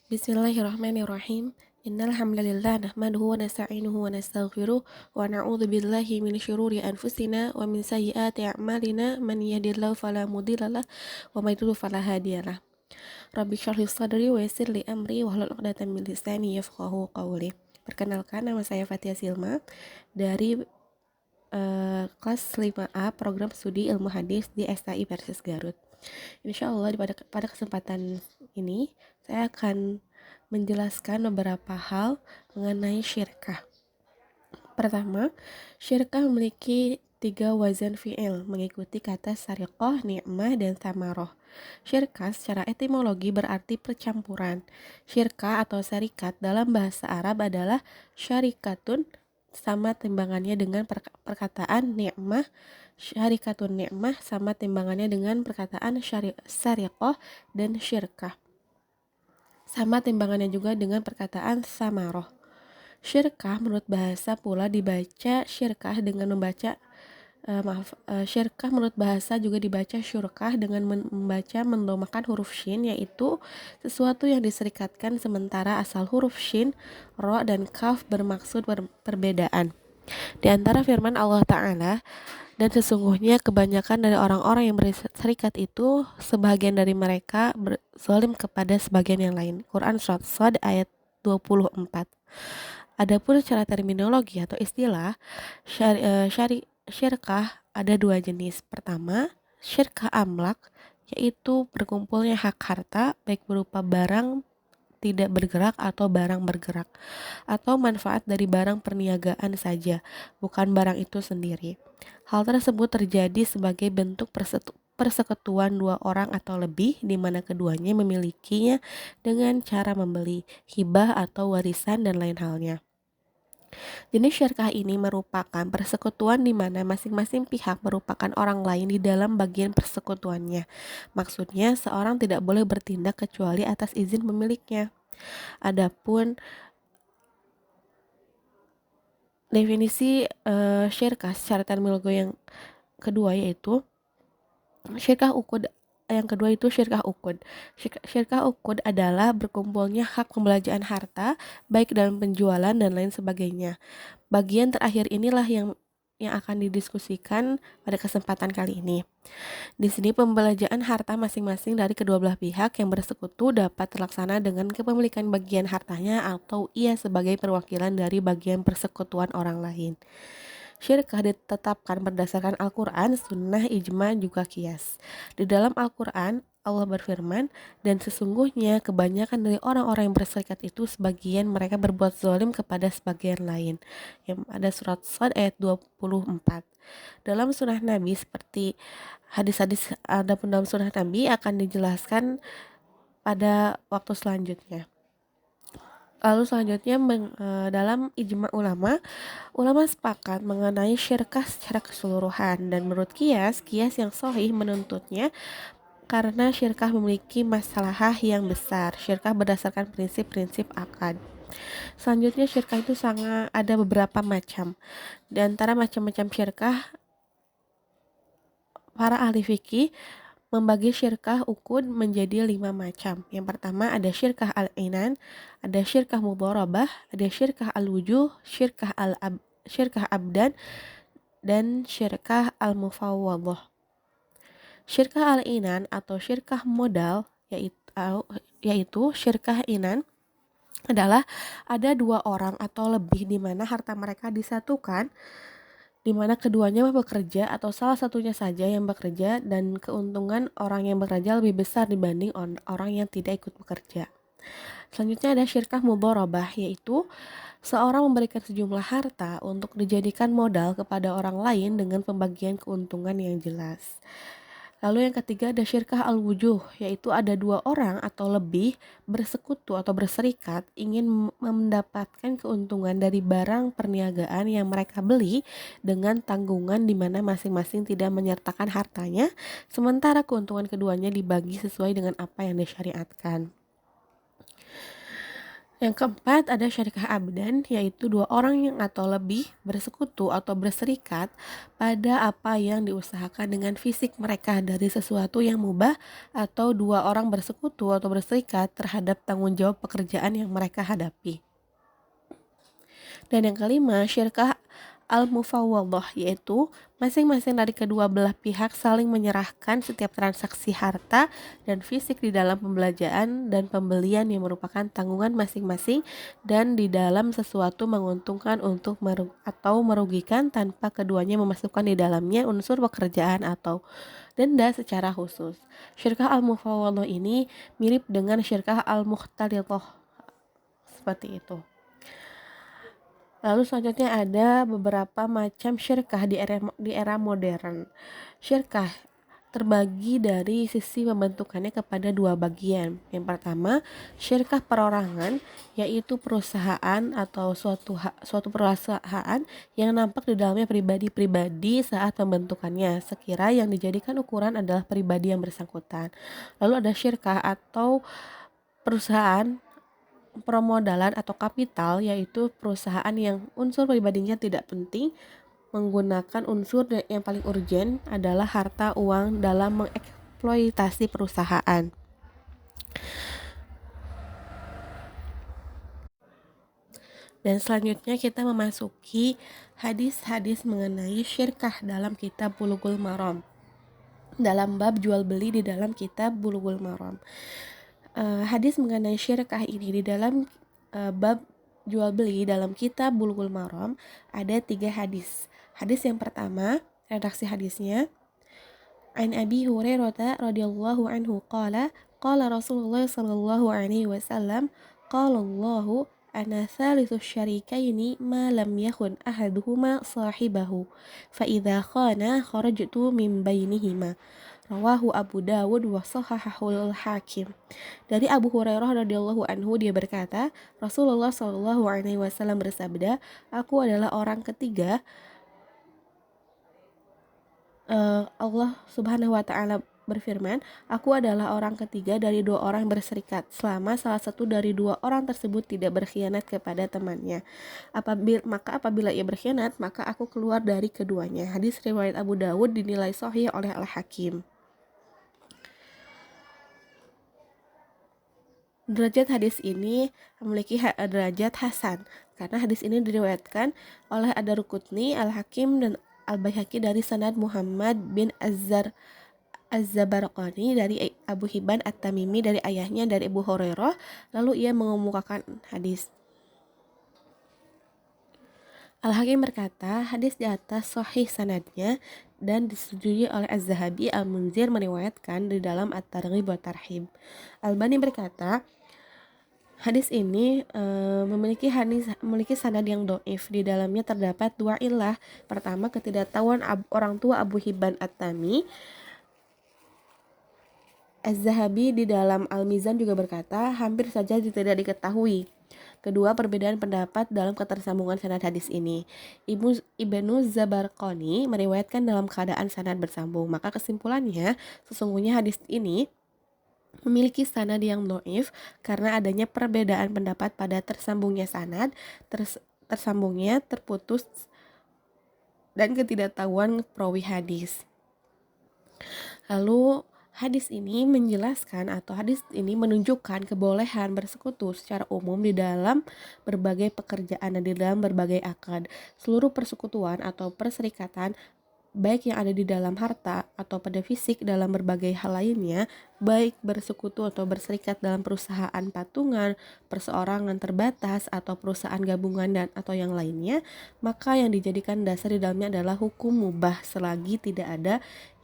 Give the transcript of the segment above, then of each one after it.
Bismillahirrahmanirrahim. Innal hamdalillah nahmaduhu wa nasta'inuhu wa nastaghfiruh wa na'udzu billahi min syururi anfusina wa min sayyiati a'malina man yahdihillahu fala mudhillalah wa may yudhlil fala hadiyalah. Rabbi shrah li sadri wa yassir li amri wahlul 'uqdatam min lisani yafqahu qawli. Perkenalkan, nama saya Fathia Silma dari kelas 5A program studi ilmu hadis di STI Persis Garut. Insya Allah pada kesempatan ini saya akan menjelaskan beberapa hal mengenai syirkah. Pertama, syirkah memiliki 3 wazan fi'il mengikuti kata sariqah, ni'mah, dan samaroh. Syirkah secara etimologi berarti percampuran. Syirkah atau syarikat dalam bahasa Arab adalah syarikatun, sama timbangannya dengan perkataan ni'mah. Syarikatun ni'mah sama timbangannya dengan perkataan sariqah, dan syirkah sama timbangannya juga dengan perkataan samaroh. Syirkah menurut bahasa pula dibaca syirkah dengan membaca syirkah menurut bahasa juga dibaca syurkah dengan membaca mendomakan huruf shin, yaitu sesuatu yang diserikatkan, sementara asal huruf shin, ro, dan kaf bermaksud perbedaan. Di antara firman Allah Ta'ala, dan sesungguhnya kebanyakan dari orang-orang yang berserikat itu, sebagian dari mereka berzalim kepada sebagian yang lain. Quran Surat Shad ayat 24. Adapun secara terminologi atau istilah, syirkah ada 2 jenis. Pertama, syirkah amlak, yaitu berkumpulnya hak harta, baik berupa barang tidak bergerak atau barang bergerak, atau manfaat dari barang perniagaan saja, bukan barang itu sendiri. Hal tersebut terjadi sebagai bentuk persekutuan 2 orang atau lebih, di mana keduanya memilikinya dengan cara membeli, hibah atau warisan, dan lain halnya. Jenis syirkah ini merupakan persekutuan di mana masing-masing pihak merupakan orang lain di dalam bagian persekutuannya. Maksudnya, seorang tidak boleh bertindak kecuali atas izin pemiliknya. Adapun definisi syirkah secara terminologi yang kedua, yaitu syirkah uqud. Yang kedua itu syirkah uqud. Syirkah uqud adalah berkumpulnya hak pembelanjaan harta, baik dalam penjualan dan lain sebagainya. Bagian terakhir inilah yang akan didiskusikan pada kesempatan kali ini. Di sini pembelanjaan harta masing-masing dari kedua belah pihak yang bersekutu dapat terlaksana dengan kepemilikan bagian hartanya atau ia sebagai perwakilan dari bagian persekutuan orang lain. Syirkah ditetapkan berdasarkan Al-Quran, Sunnah, Ijma, juga Qiyas. Di dalam Al-Quran, Allah berfirman, dan sesungguhnya kebanyakan dari orang-orang yang berserikat itu, sebagian mereka berbuat zalim kepada sebagian lain. Yang ada surat Shad ayat 24. Dalam sunnah Nabi, seperti hadis-hadis adapun dalam sunnah Nabi akan dijelaskan pada waktu selanjutnya. Lalu selanjutnya dalam ijma ulama sepakat mengenai syirkah secara keseluruhan, dan menurut kias yang sahih menuntutnya karena syirkah memiliki masalah yang besar. Syirkah berdasarkan prinsip-prinsip akad. Selanjutnya, syirkah itu sangat ada beberapa macam. Di antara macam-macam syirkah, para ahli fikih membagi syirkah uqud menjadi 5 macam. Yang pertama ada syirkah al-inan, ada syirkah mudharabah, ada syirkah al-wujuh, syirkah abdan, dan syirkah al-mufawwadah. Syirkah al-inan atau syirkah modal, yaitu syirkah inan adalah ada 2 orang atau lebih di mana harta mereka disatukan, di mana keduanya bekerja atau salah satunya saja yang bekerja, dan keuntungan orang yang bekerja lebih besar dibanding orang yang tidak ikut bekerja. Selanjutnya ada syirkah mudharabah, yaitu seorang memberikan sejumlah harta untuk dijadikan modal kepada orang lain dengan pembagian keuntungan yang jelas. Lalu yang ketiga ada syirkah al-wujuh, yaitu ada 2 orang atau lebih bersekutu atau berserikat ingin mendapatkan keuntungan dari barang perniagaan yang mereka beli dengan tanggungan di mana masing-masing tidak menyertakan hartanya, sementara keuntungan keduanya dibagi sesuai dengan apa yang disyariatkan. Yang keempat ada syarikah abdan, yaitu dua orang yang atau lebih bersekutu atau berserikat pada apa yang diusahakan dengan fisik mereka dari sesuatu yang mubah, atau dua orang bersekutu atau berserikat terhadap tanggung jawab pekerjaan yang mereka hadapi. Dan yang kelima, syirkah al-mufawwadah, yaitu masing-masing dari kedua belah pihak saling menyerahkan setiap transaksi harta dan fisik di dalam pembelanjaan dan pembelian yang merupakan tanggungan masing-masing dan di dalam sesuatu menguntungkan untuk atau merugikan tanpa keduanya memasukkan di dalamnya unsur pekerjaan atau denda secara khusus. Syirkah al-mufawwadah ini mirip dengan syirkah al-mukhtalithah, seperti itu. Lalu selanjutnya ada beberapa macam syirkah di era modern. Syirkah terbagi dari sisi pembentukannya kepada dua bagian. Yang pertama, syirkah perorangan, yaitu perusahaan atau suatu perusahaan yang nampak di dalamnya pribadi-pribadi saat pembentukannya, sekira yang dijadikan ukuran adalah pribadi yang bersangkutan. Lalu ada syirkah atau perusahaan permodalan atau kapital, yaitu perusahaan yang unsur pribadinya tidak penting menggunakan unsur yang paling urgen adalah harta uang dalam mengeksploitasi perusahaan. Dan selanjutnya kita memasuki hadis-hadis mengenai syirkah dalam kitab Bulughul Maram, dalam bab jual beli di dalam kitab Bulughul Maram. Hadis mengenai syirkah ini di dalam bab jual beli dalam kitab Bulughul Maram ada 3 hadis. Hadis yang pertama, redaksi hadisnya, An Abi Hurairah radhiyallahu anhu qala Rasulullah sallallahu alaihi wasallam qala Allahu ana thalithu syarikaini ma lam yakun ahaduhuma sahibahu fa idza khana kharajtu min bainihima. Rawahu Abu Dawud wa sahahahul Hakim. Dari Abu Hurairah radhiyallahu anhu, dia berkata, Rasulullah shallallahu alaihi wasallam bersabda, aku adalah orang ketiga. Allah Subhanahu wa taala berfirman, aku adalah orang ketiga dari dua orang berserikat, selama salah satu dari dua orang tersebut tidak berkhianat kepada temannya. Apabila ia berkhianat, maka aku keluar dari keduanya. Hadis riwayat Abu Dawud dinilai sahih oleh Al-Hakim. Derajat hadis ini memiliki derajat hasan karena hadis ini diriwayatkan oleh Ad-Darqutni, Al-Hakim, dan Al-Baihaqi dari sanad Muhammad bin Az-Zabarqani dari Abu Hibban At-Tamimi dari ayahnya dari Abu Hurairah. Lalu ia mengemukakan hadis. Al-Hakim berkata, hadis di atas sahih sanadnya dan disetujui oleh Az-Zahabi. Al-Munzir meriwayatkan di dalam At-Targhib wa Tarhib. Al-Albani berkata, hadis ini memiliki sanad yang dhaif. Di dalamnya terdapat dua illah. Pertama, ketidaktahuan orang tua Abu Hibban At-Tami. Az-Zahabi di dalam Al-Mizan juga berkata, hampir saja tidak diketahui. Kedua, perbedaan pendapat dalam ketersambungan sanad hadis ini. Ibnu Zabarqani meriwayatkan dalam keadaan sanad bersambung. Maka kesimpulannya, sesungguhnya hadis ini memiliki sanad yang dhaif karena adanya perbedaan pendapat pada tersambungnya sanad, tersambungnya, terputus, dan ketidaktahuan perawi hadis. Lalu hadis ini menjelaskan atau hadis ini menunjukkan kebolehan bersekutu secara umum di dalam berbagai pekerjaan dan di dalam berbagai akad. Seluruh persekutuan atau perserikatan baik yang ada di dalam harta atau pada fisik dalam berbagai hal lainnya, baik bersekutu atau berserikat dalam perusahaan patungan, perseorangan terbatas, atau perusahaan gabungan dan atau yang lainnya, maka yang dijadikan dasar di dalamnya adalah hukum mubah selagi tidak ada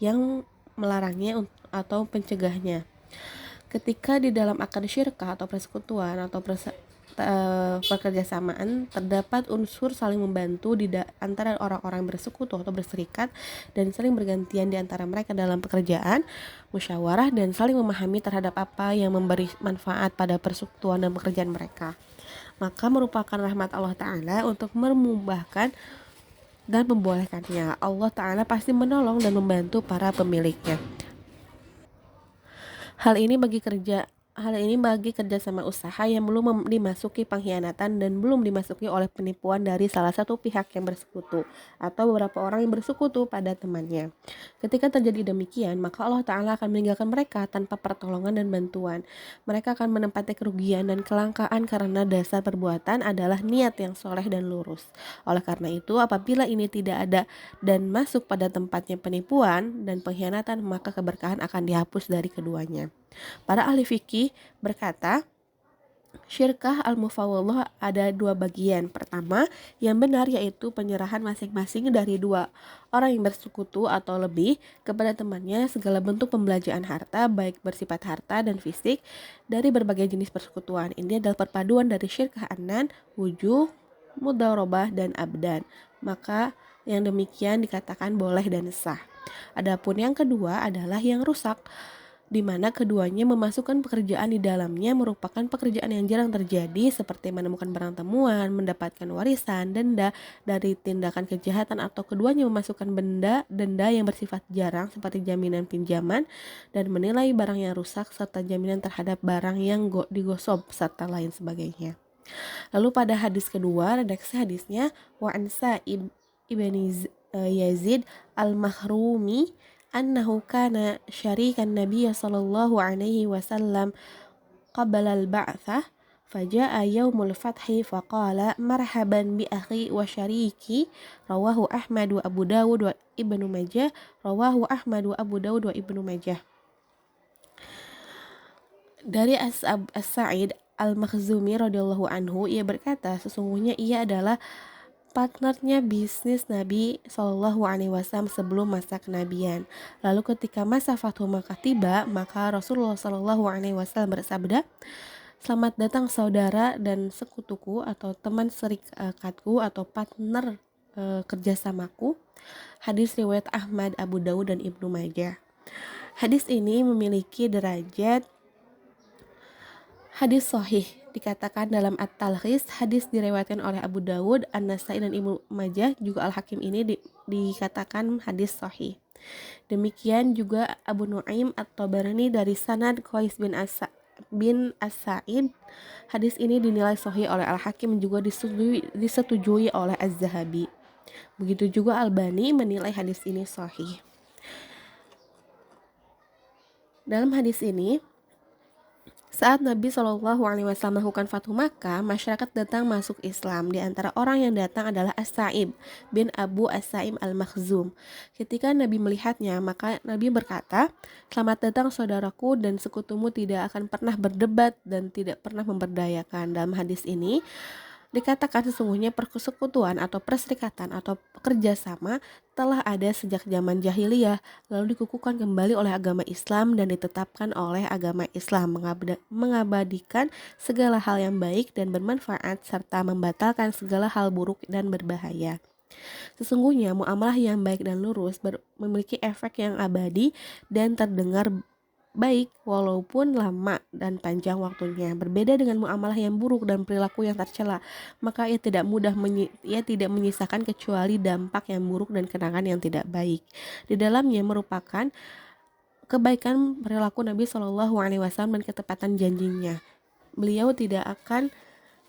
yang melarangnya atau pencegahnya. Ketika di dalam akad syirkah atau persekutuan atau pekerjasamaan terdapat unsur saling membantu di antara orang-orang bersekutu atau berserikat dan saling bergantian di antara mereka dalam pekerjaan, musyawarah, dan saling memahami terhadap apa yang memberi manfaat pada persekutuan dan pekerjaan mereka, maka merupakan rahmat Allah Ta'ala untuk memubahkan dan membolehkannya. Allah Ta'ala pasti menolong dan membantu para pemiliknya. Hal ini bagi kerja Hal ini bagi kerjasama usaha yang belum dimasuki pengkhianatan dan belum dimasuki oleh penipuan dari salah satu pihak yang bersekutu atau beberapa orang yang bersekutu pada temannya. Ketika terjadi demikian, maka Allah Ta'ala akan meninggalkan mereka tanpa pertolongan dan bantuan. Mereka akan menempati kerugian dan kelangkaan karena dasar perbuatan adalah niat yang soleh dan lurus. Oleh karena itu, apabila ini tidak ada dan masuk pada tempatnya penipuan dan pengkhianatan, maka keberkahan akan dihapus dari keduanya. Para ahli fikih berkata, syirkah al-mufawwadah ada dua bagian. Pertama, yang benar yaitu penyerahan masing-masing dari dua orang yang bersekutu atau lebih kepada temannya segala bentuk pembelanjaan harta, baik bersifat harta dan fisik, dari berbagai jenis persekutuan. Ini adalah perpaduan dari syirkah anan, wujuh, mudharabah, dan abdan. Maka yang demikian dikatakan boleh dan sah. Adapun yang kedua adalah yang rusak, di mana keduanya memasukkan pekerjaan di dalamnya merupakan pekerjaan yang jarang terjadi seperti menemukan barang temuan, mendapatkan warisan, denda dari tindakan kejahatan, atau keduanya memasukkan denda yang bersifat jarang seperti jaminan pinjaman dan menilai barang yang rusak serta jaminan terhadap barang yang digosok serta lain sebagainya. Lalu pada hadis kedua, redaksi hadisnya wa ansa ibni Yazid al-Mahrumi annahu kana syarikan Nabiy sallallahu alaihi wasallam qabla al-ba'tsah faja'a yaumul fathi faqala marhaban bi akhi wa syariki rawahu Ahmad wa Abu Dawud wa Ibnu Majah rawahu Ahmad wa Abu Dawud wa Ibnu Majah. Dari As-Sa'id Al-Makhzumi radhiyallahu anhu, ia berkata, sesungguhnya ia adalah partnernya bisnis Nabi Shallallahu Alaihi Wasallam sebelum masa kenabian. Lalu ketika masa Fathu Makkah tiba, maka Rasulullah Shallallahu Alaihi Wasallam bersabda, selamat datang saudara dan sekutuku atau teman serikatku atau partner kerjasamaku. Hadis riwayat Ahmad, Abu Dawud, dan Ibnu Majah. Hadis ini memiliki derajat hadis sahih. Dikatakan dalam At-Talkhis, hadis diriwayatkan oleh Abu Dawud, An-Nasai, dan Ibnu Majah. Juga Al-Hakim ini dikatakan hadis sahih. Demikian juga Abu Nuaim At-Tabarani dari sanad Qais bin As-Sa'id. Hadis ini dinilai sahih oleh Al-Hakim, juga disetujui oleh Az-Zahabi. Begitu juga Albani menilai hadis ini sahih. Dalam hadis ini, saat Nabi Shallallahu Alaihi Wasallam melakukan Fathu Makkah, masyarakat datang masuk Islam. Di antara orang yang datang adalah As-Sa'ib bin Abu As-Sa'im Al-Makhzum. Ketika Nabi melihatnya, maka Nabi berkata, selamat datang saudaraku dan sekutumu tidak akan pernah berdebat dan tidak pernah memberdayakan. Dalam hadis ini dikatakan sesungguhnya persekutuan atau perserikatan atau kerjasama telah ada sejak zaman jahiliyah, lalu dikukuhkan kembali oleh agama Islam dan ditetapkan oleh agama Islam, mengabadikan segala hal yang baik dan bermanfaat serta membatalkan segala hal buruk dan berbahaya. Sesungguhnya muamalah yang baik dan lurus memiliki efek yang abadi dan terdengar baik walaupun lama dan panjang waktunya. Berbeda dengan muamalah yang buruk dan perilaku yang tercela, maka ia tidak menyisakan kecuali dampak yang buruk dan kenangan yang tidak baik. Di dalamnya merupakan kebaikan perilaku Nabi Shallallahu Alaihi Wasallam dan ketepatan janjinya. Beliau tidak akan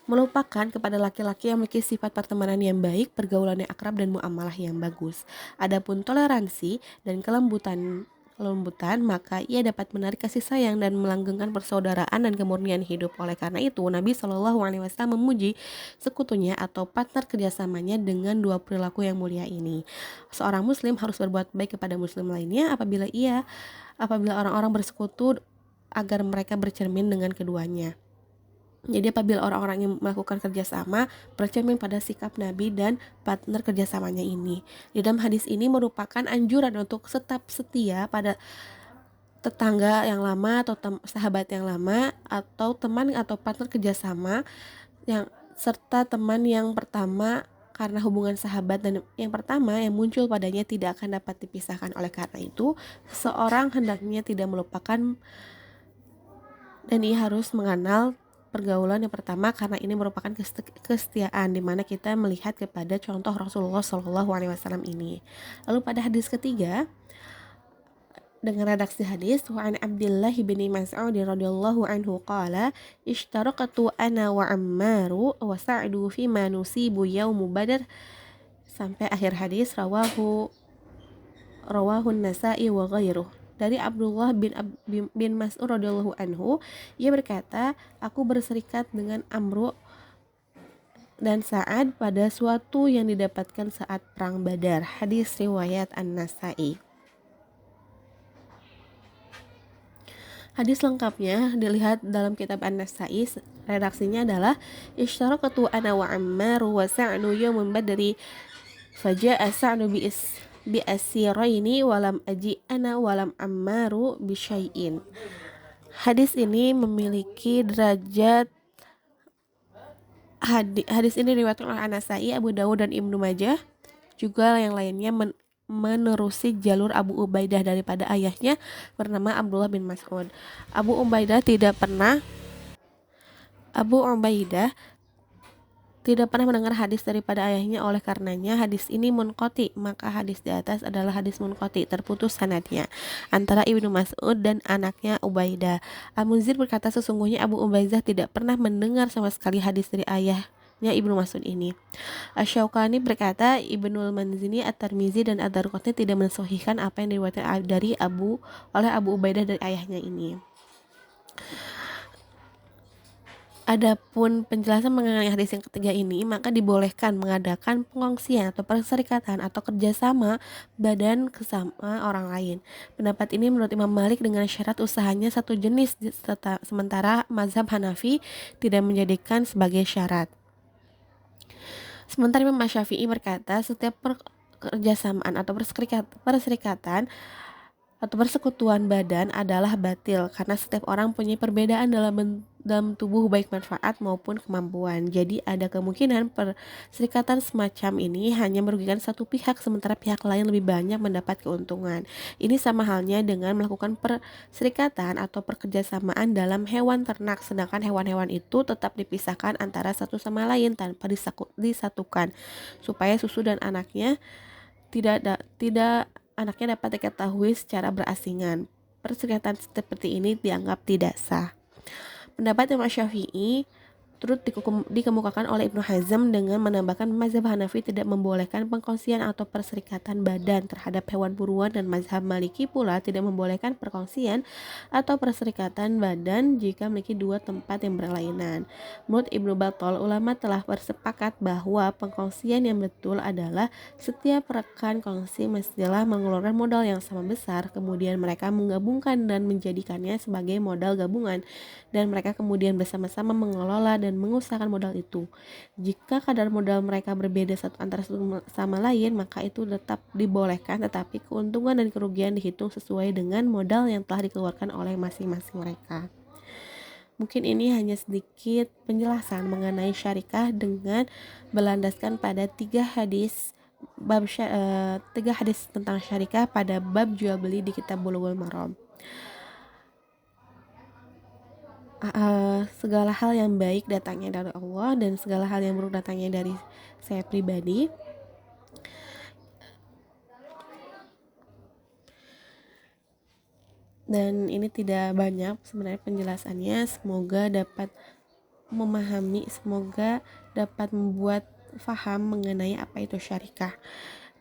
melupakan kepada laki-laki yang memiliki sifat pertemanan yang baik, pergaulan yang akrab, dan muamalah yang bagus. Adapun toleransi dan kelembutan, maka ia dapat menarik kasih sayang dan melanggengkan persaudaraan dan kemurnian hidup. Oleh karena itu, Nabi Shallallahu Alaihi Wasallam memuji sekutunya atau partner kerjasamanya dengan dua perilaku yang mulia ini. Seorang muslim harus berbuat baik kepada muslim lainnya apabila orang-orang bersekutu agar mereka bercermin dengan keduanya. Jadi apabila orang-orang yang melakukan kerjasama bercermin pada sikap Nabi dan partner kerjasamanya ini. Di dalam hadis ini merupakan anjuran untuk tetap setia pada tetangga yang lama atau sahabat yang lama atau teman atau partner kerjasama serta teman yang pertama, karena hubungan sahabat dan yang pertama yang muncul padanya tidak akan dapat dipisahkan. Oleh karena itu, seseorang hendaknya tidak melupakan dan ia harus mengenal pergaulan yang pertama karena ini merupakan kesetiaan, di mana kita melihat kepada contoh Rasulullah Shallallahu Alaihi Wasallam ini. Lalu pada hadis ketiga dengan redaksi hadis, wa an Abdullah bin Mas'ud radhiyallahu anhu qala ishtaraqtu ana wa Ammaru wa Sa'du fi ma nusibu yaum Badr, sampai akhir hadis. Rawahu Nasa'i wa ghairuh. Dari Abdullah bin Mas'ud radhiyallahu anhu, ia berkata, aku berserikat dengan Amru dan Sa'ad pada suatu yang didapatkan saat perang Badar. Hadis riwayat An-Nasa'i. Hadis lengkapnya dilihat dalam kitab An-Nasa'i. Redaksinya adalah Ishtarakatu ana wa Ammar wa Sa'du yawmun badri faja'a Sa'du bi asiraini walam aji ana walam Ammaru bi syai'in. Hadis ini memiliki derajat hadis ini diriwayatkan oleh An-Nasa'i, Abu Dawud dan Ibnu Majah. Juga yang lainnya menerusi jalur Abu Ubaidah daripada ayahnya bernama Abdullah bin Mas'ud. Abu Ubaidah tidak pernah mendengar hadis daripada ayahnya, oleh karenanya hadis ini munqati, maka hadis di atas adalah hadis munqati, terputus sanadnya antara Ibnu Mas'ud dan anaknya Ubaidah. Al-Munzir berkata, sesungguhnya Abu Ubaidah tidak pernah mendengar sama sekali hadis dari ayahnya Ibnu Mas'ud ini. Asy-Syaukani berkata, Ibnul Manzini, At-Tirmizi dan Ad-Darqutni tidak mensahihkan apa yang diriwayatkan oleh Abu Ubaidah dari ayahnya ini. Adapun penjelasan mengenai hadis yang ketiga ini, maka dibolehkan mengadakan pengongsian atau perserikatan atau kerjasama badan kesama orang lain. Pendapat ini menurut Imam Malik dengan syarat usahanya satu jenis, sementara mazhab Hanafi tidak menjadikan sebagai syarat. Sementara Imam Syafi'i berkata, setiap kerjasamaan atau perserikatan atau persekutuan badan adalah batil karena setiap orang punya perbedaan dalam tubuh, baik manfaat maupun kemampuan. Jadi ada kemungkinan perserikatan semacam ini hanya merugikan satu pihak sementara pihak lain lebih banyak mendapat keuntungan. Ini sama halnya dengan melakukan perserikatan atau perkerjasamaan dalam hewan ternak, sedangkan hewan-hewan itu tetap dipisahkan antara satu sama lain tanpa disatukan supaya susu dan anaknya anaknya dapat diketahui secara berasingan. Perserikatan seperti ini dianggap tidak sah. Pendapat Imam Syafi'i turut dikemukakan oleh Ibnu Hazm dengan menambahkan mazhab Hanafi tidak membolehkan pengkongsian atau perserikatan badan terhadap hewan buruan, dan mazhab Maliki pula tidak membolehkan perkongsian atau perserikatan badan jika memiliki dua tempat yang berlainan. Menurut Ibnu Battal, ulama telah bersepakat bahwa pengkongsian yang betul adalah setiap rekan kongsi mestilah mengeluarkan modal yang sama besar, kemudian mereka menggabungkan dan menjadikannya sebagai modal gabungan, dan mereka kemudian bersama-sama mengelola dan mengusahakan modal itu. Jika kadar modal mereka berbeda antara satu sama lain, maka itu tetap dibolehkan, tetapi keuntungan dan kerugian dihitung sesuai dengan modal yang telah dikeluarkan oleh masing-masing mereka. Mungkin ini hanya sedikit penjelasan mengenai syarikah dengan berlandaskan pada tiga hadis tentang syarikah pada bab jual beli di kitab Bulughul Maram. Segala hal yang baik datangnya dari Allah dan segala hal yang buruk datangnya dari saya pribadi. Dan ini tidak banyak sebenarnya penjelasannya, semoga dapat memahami, semoga dapat membuat faham mengenai apa itu syarikah.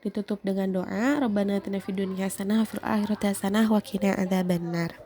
Ditutup dengan doa, Rabbana atina fid dunya hasanah wa fil akhirati hasanah wa qina adzabannar.